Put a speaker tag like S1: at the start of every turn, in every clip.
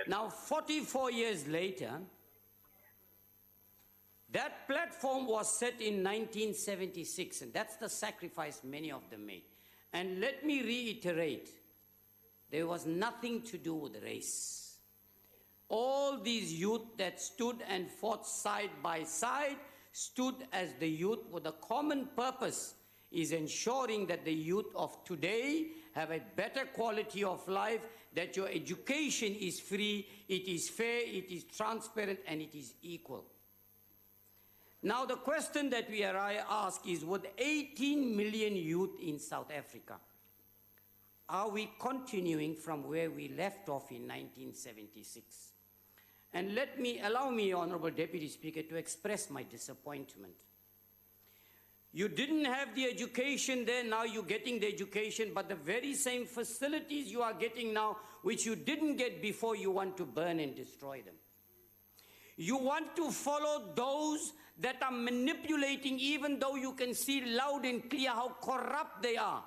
S1: Now, 44 years later, that platform was set in 1976, and that's the sacrifice many of them made. And let me reiterate, there was nothing to do with race. All these youth that stood and fought side by side stood as the youth with a common purpose, is ensuring that the youth of today have a better quality of life, that your education is free, it is fair, it is transparent, and it is equal. Now the question that we ask is, with 18 million youth in South Africa, are we continuing from where we left off in 1976? And allow me, Honorable Deputy Speaker, to express my disappointment. You didn't have the education there, now you're getting the education, but the very same facilities you are getting now, which you didn't get before, you want to burn and destroy them. You want to follow those that are manipulating, even though you can see loud and clear how corrupt they are.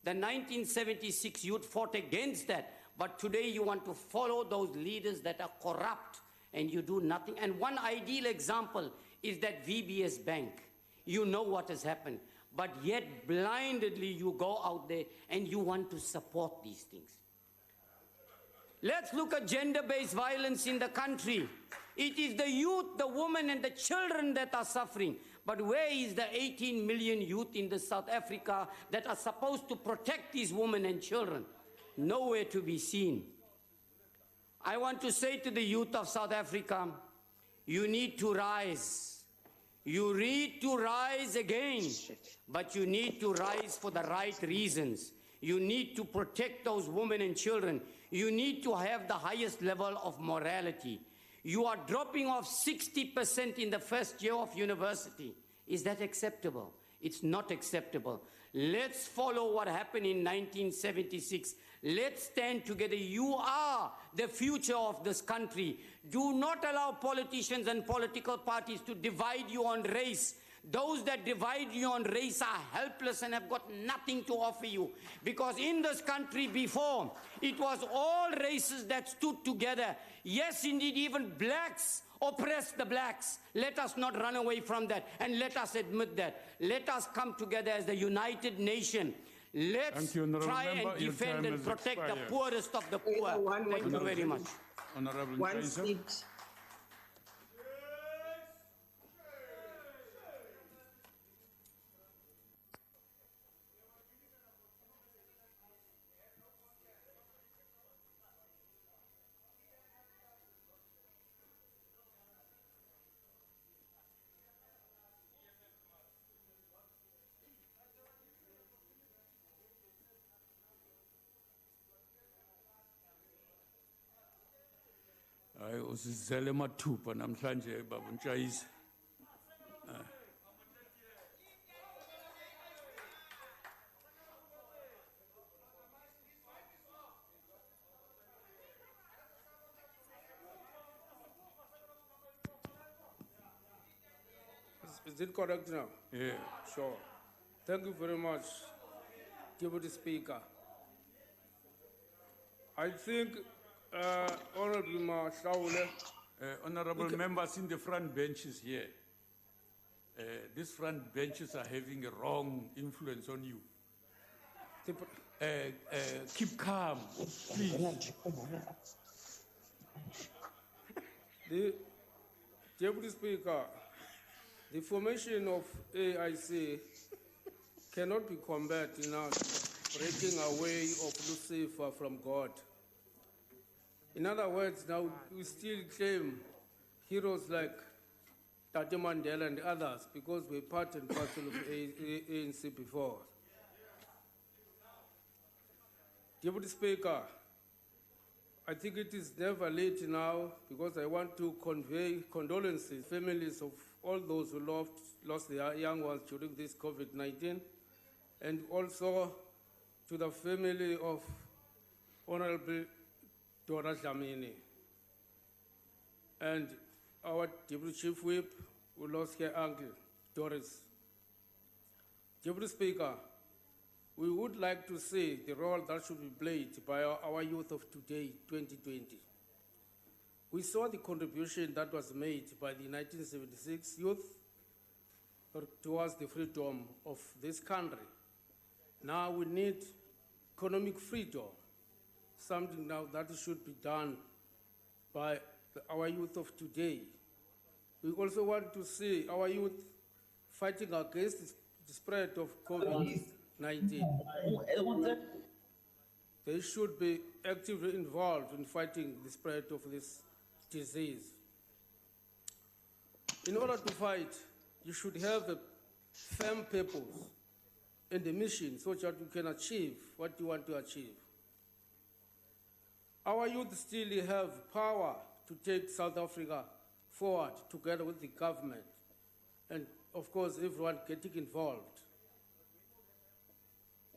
S1: The 1976 youth fought against that, but today you want to follow those leaders that are corrupt, and you do nothing. And one ideal example is that VBS Bank. You know what has happened, but yet blindly you go out there and you want to support these things. Let's look at gender-based violence in the country. It is the youth, the women and the children that are suffering. But where is the 18 million youth in the South Africa that are supposed to protect these women and children? Nowhere to be seen. I want to say to the youth of South Africa, you need to rise. You need to rise again, but you need to rise for the right reasons. You need to protect those women and children. You need to have the highest level of morality. You are dropping off 60% in the first year of university. Is that acceptable? It's not acceptable. Let's follow what happened in 1976. Let's stand together. You are the future of this country. Do not allow politicians and political parties to divide you on race. Those that divide you on race are helpless and have got nothing to offer you. Because in this country before, it was all races that stood together. Yes, indeed, even blacks oppressed the blacks. Let us not run away from that, and let us admit that. Let us come together as the united nation. Let's try and defend and protect the poorest of the poor. Thank you very much.
S2: Honorable
S3: One
S2: Kaiser.
S3: seat.
S2: Hayi usizele mathupha namhlanje baba Ntshayisa.
S4: Is it correct now?
S2: Yeah.
S4: Sure. Thank you very much, Deputy Speaker. I think, Honorable Mashaule,
S2: Honorable members in the front benches here, these front benches are having a wrong influence on you. Keep calm, please.
S4: the Deputy Speaker, the formation of AIC cannot be combated now, breaking away of Lucifer from God. In other words, now we still claim heroes like Tate Mandela and others because we're part and parcel of ANC before. Deputy Speaker, I think it is never late now because I want to convey condolences to families of all those who lost their young ones during this COVID-19, and also to the family of Honorable Dora Dlamini and our Deputy Chief Whip who lost her uncle, Doris. Deputy Speaker, we would like to see the role that should be played by our youth of today, 2020. We saw the contribution that was made by the 1976 youth towards the freedom of this country. Now we need economic freedom, something now that should be done by our youth of today. We also want to see our youth fighting against the spread of COVID-19. They should be actively involved in fighting the spread of this disease. In order to fight, you should have a firm purpose and a mission so that you can achieve what you want to achieve. Our youth still have power to take South Africa forward together with the government and, of course, everyone getting involved.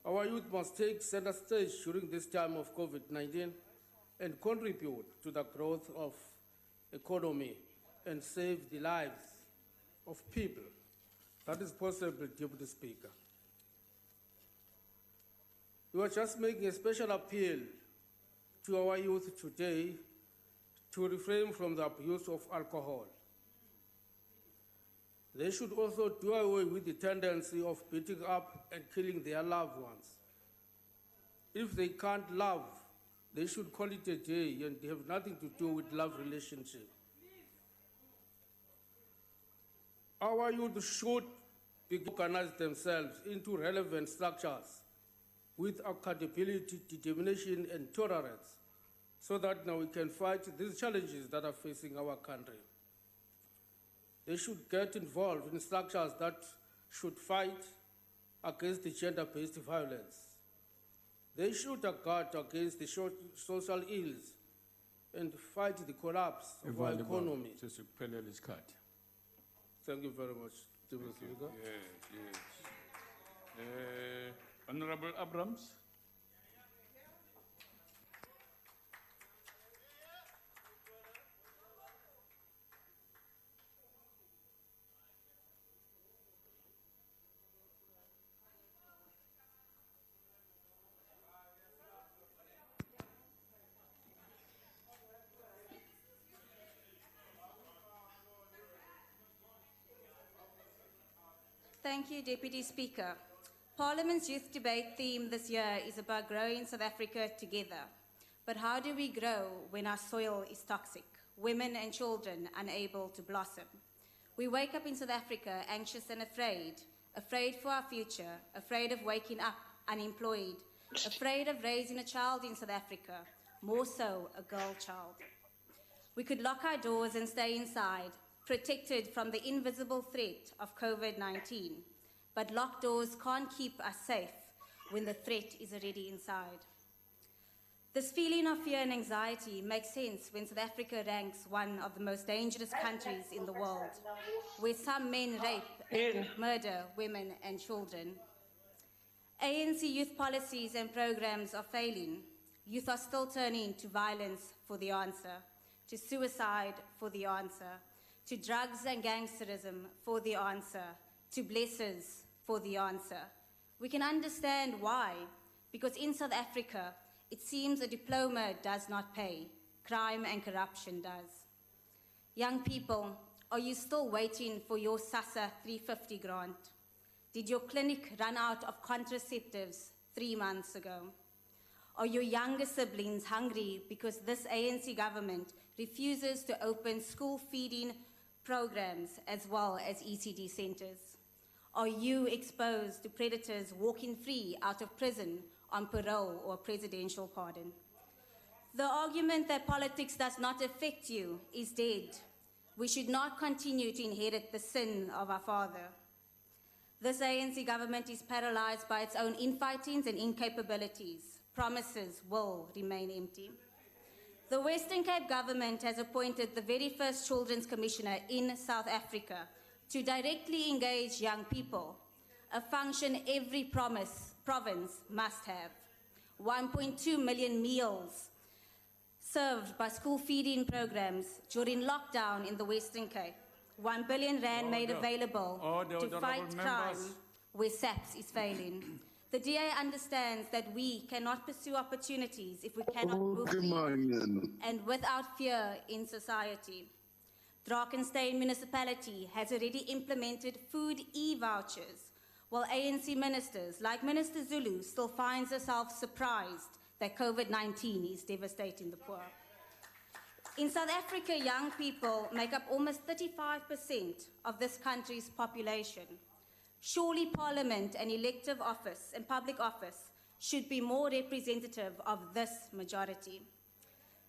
S4: Our youth must take center stage during this time of COVID-19 and contribute to the growth of economy and save the lives of people. That is possible, Deputy Speaker. We are just making a special appeal to our youth today to refrain from the abuse of alcohol. They should also do away with the tendency of beating up and killing their loved ones. If they can't love, they should call it a day and have nothing to do with love relationship. Our youth should organize themselves into relevant structures with accountability, determination, and tolerance, so that now we can fight these challenges that are facing our country. They should get involved in structures that should fight against the gender-based violence. They should guard against the social ills and fight the collapse of our economy. Thank you very much, Deputy Speaker.
S2: Yes, yes. Honorable Abrams.
S3: Thank you, Deputy Speaker. Parliament's youth debate theme this year is about growing South Africa together. But how do we grow when our soil is toxic, women and children unable to blossom? We wake up in South Africa anxious and afraid for our future, afraid of waking up unemployed, afraid of raising a child in South Africa, more so a girl child. We could lock our doors and stay inside, protected from the invisible threat of COVID-19. But locked doors can't keep us safe when the threat is already inside. This feeling of fear and anxiety makes sense when South Africa ranks one of the most dangerous countries in the world, where some men rape and murder women and children. ANC youth policies and programs are failing. Youth are still turning to violence for the answer, to suicide for the answer, to drugs and gangsterism for the answer, to blessers for the answer. We can understand why, because in South Africa, it seems a diploma does not pay, crime and corruption does. Young people, are you still waiting for your SASSA 350 grant? Did your clinic run out of contraceptives 3 months ago? Are your younger siblings hungry because this ANC government refuses to open school feeding programs as well as ECD centers? Are you exposed to predators walking free out of prison on parole or presidential pardon? The argument that politics does not affect you is dead. We should not continue to inherit the sin of our father. This ANC government is paralyzed by its own infightings and incapabilities. Promises will remain empty. The Western Cape government has appointed the very first Children's Commissioner in South Africa to directly engage young people, a function every province must have. 1.2 million meals served by school feeding programs during lockdown in the Western Cape. 1 billion rand made available to fight crime where SAPS is failing. The DA understands that we cannot pursue opportunities if we cannot move freely and without fear in society. Drakensberg municipality has already implemented food e-vouchers, while ANC ministers, like Minister Zulu, still finds herself surprised that COVID-19 is devastating the poor. In South Africa, young people make up almost 35% of this country's population. Surely Parliament and elective office and public office should be more representative of this majority.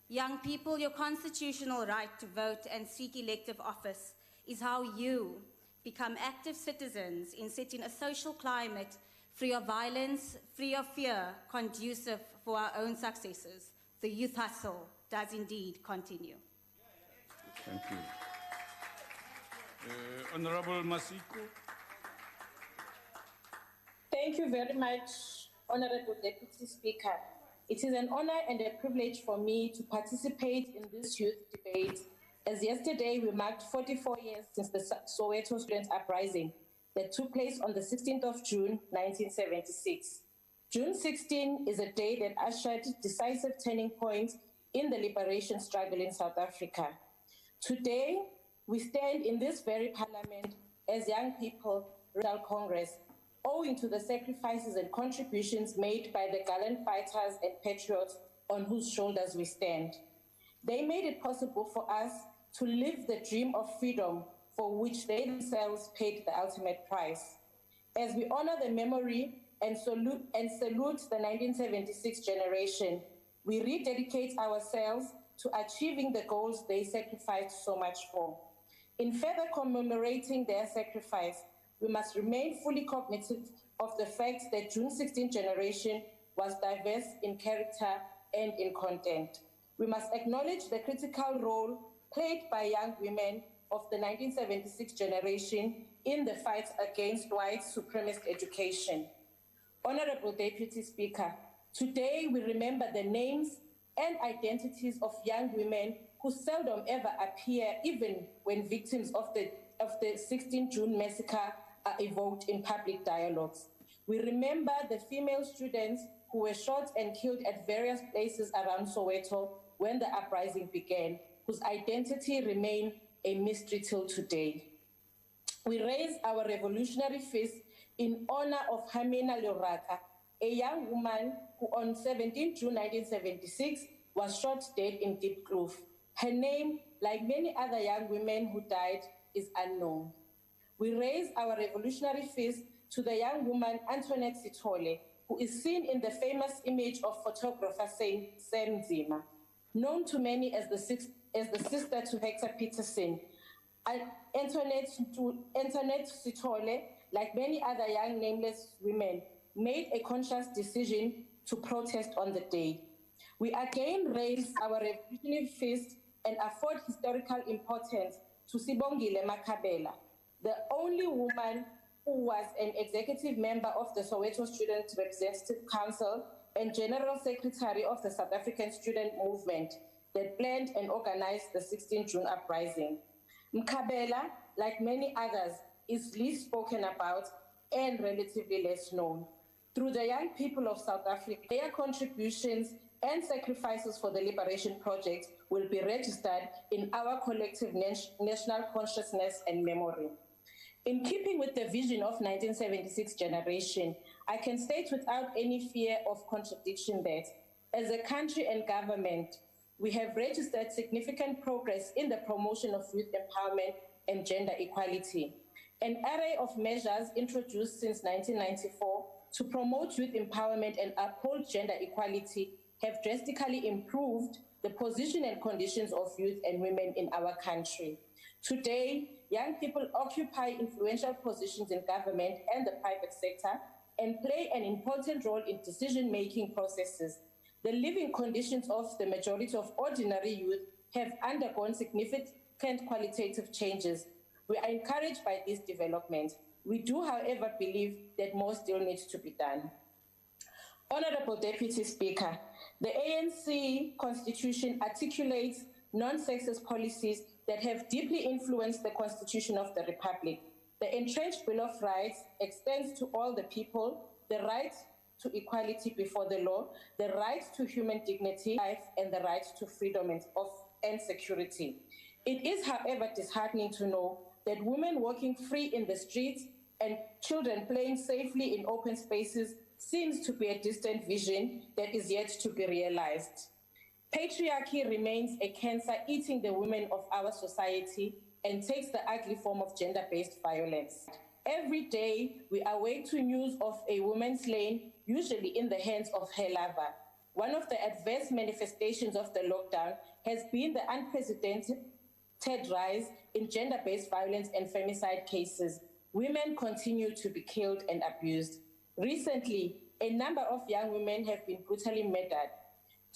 S3: Young people, your constitutional right to vote and seek elective office is how you become active citizens in setting a social climate free of violence, free of fear, conducive for our own successes. The youth hustle does indeed continue.
S2: Thank you. Honorable Masiko.
S5: Thank you very much, Honorable Deputy Speaker. It is an honor and a privilege for me to participate in this youth debate, as yesterday we marked 44 years since the Soweto Student Uprising that took place on the 16th of June, 1976. June 16 is a day that ushered decisive turning points in the liberation struggle in South Africa. Today, we stand in this very parliament as young people, National Congress, owing to the sacrifices and contributions made by the gallant fighters and patriots on whose shoulders we stand. They made it possible for us to live the dream of freedom for which they themselves paid the ultimate price. As we honor the memory and salute the 1976 generation, we rededicate ourselves to achieving the goals they sacrificed so much for. In further commemorating their sacrifice, we must remain fully cognizant of the fact that June 16 generation was diverse in character and in content. We must acknowledge the critical role played by young women of the 1976 generation in the fight against white supremacist education. Honorable Deputy Speaker, today we remember the names and identities of young women who seldom ever appear even when victims of the 16 June massacre are evoked in public dialogues. We remember the female students who were shot and killed at various places around Soweto when the uprising began, whose identity remain a mystery till today. We raise our revolutionary fist in honor of Hamina Loraka, a young woman who on 17 June 1976 was shot dead in Diepkloof. Her name, like many other young women who died, is unknown. We raise our revolutionary fist to the young woman Antoinette Sithole, who is seen in the famous image of photographer Sam Zima, known to many as the sister to Hector Peterson. Antoinette Sithole, like many other young nameless women, made a conscious decision to protest on the day. We again raise our revolutionary fist and afford historical importance to Sibongile Makhabela, the only woman who was an executive member of the Soweto Student Representative Council and General Secretary of the South African Student Movement that planned and organized the 16 June uprising. Makhabela, like many others, is least spoken about and relatively less known. Through the young people of South Africa, their contributions and sacrifices for the Liberation Project will be registered in our collective national consciousness and memory. In keeping with the vision of 1976 generation, I can state without any fear of contradiction that, as a country and government, we have registered significant progress in the promotion of youth empowerment and gender equality. An array of measures introduced since 1994 to promote youth empowerment and uphold gender equality have drastically improved the position and conditions of youth and women in our country. Today, young people occupy influential positions in government and the private sector and play an important role in decision-making processes. The living conditions of the majority of ordinary youth have undergone significant qualitative changes. We are encouraged by this development. We do, however, believe that more still needs to be done. Honorable Deputy Speaker, the ANC Constitution articulates non-sexist policies that have deeply influenced the Constitution of the Republic. The entrenched Bill of Rights extends to all the people the right to equality before the law, the right to human dignity, life, and the right to freedom and security. It is, however, disheartening to know that women walking free in the streets and children playing safely in open spaces seems to be a distant vision that is yet to be realized. Patriarchy remains a cancer eating the women of our society and takes the ugly form of gender-based violence. Every day, we awake to news of a woman slain, usually in the hands of her lover. One of the adverse manifestations of the lockdown has been the unprecedented rise in gender-based violence and femicide cases. Women continue to be killed and abused. Recently, a number of young women have been brutally murdered.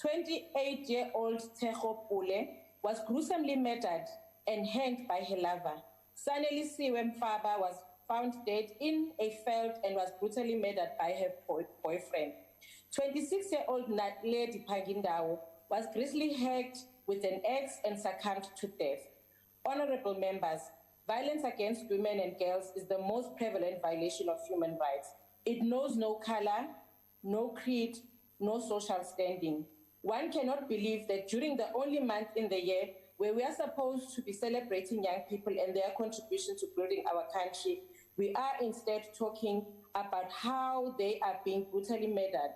S5: 28-year-old Tejo Pule was gruesomely murdered and hanged by her lover. Saneli Siwemfaba was found dead in a field and was brutally murdered by her boyfriend. 26-year-old Lady Pagindao was grisly hacked with an axe and succumbed to death. Honorable members, violence against women and girls is the most prevalent violation of human rights. It knows no color, no creed, no social standing. One cannot believe that during the only month in the year where we are supposed to be celebrating young people and their contribution to building our country, we are instead talking about how they are being brutally murdered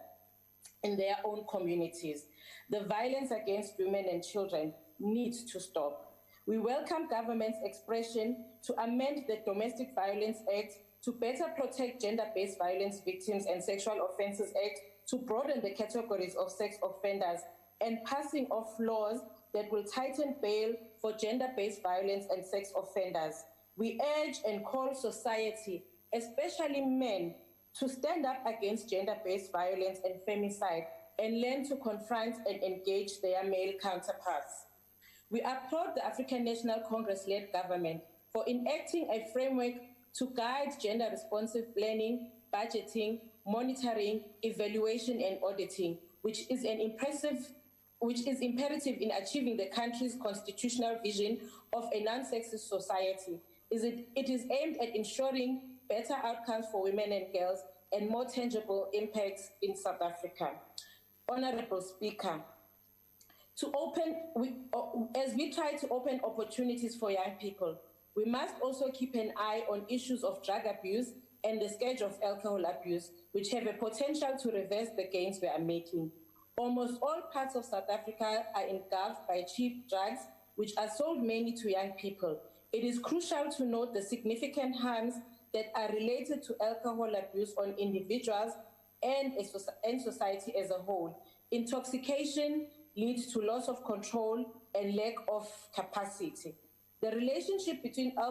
S5: in their own communities. The violence against women and children needs to stop. We welcome government's expression to amend the Domestic Violence Act to better protect gender-based violence victims and Sexual Offences Act to broaden the categories of sex offenders and passing of laws that will tighten bail for gender-based violence and sex offenders. We urge and call society, especially men, to stand up against gender-based violence and femicide and learn to confront and engage their male counterparts. We applaud the African National Congress-led government for enacting a framework to guide gender-responsive planning, budgeting, monitoring, evaluation, and auditing, which is imperative in achieving the country's constitutional vision of a non-sexist society. It is aimed at ensuring better outcomes for women and girls and more tangible impacts in South Africa. Honorable Speaker, as we try to open opportunities for young people, we must also keep an eye on issues of drug abuse and the scourge of alcohol abuse, which have a potential to reverse the gains we are making. Almost all parts of South Africa are engulfed by cheap drugs, which are sold mainly to young people. It is crucial to note the significant harms that are related to alcohol abuse on individuals and society as a whole. Intoxication leads to loss of control and lack of capacity. The relationship between alcohol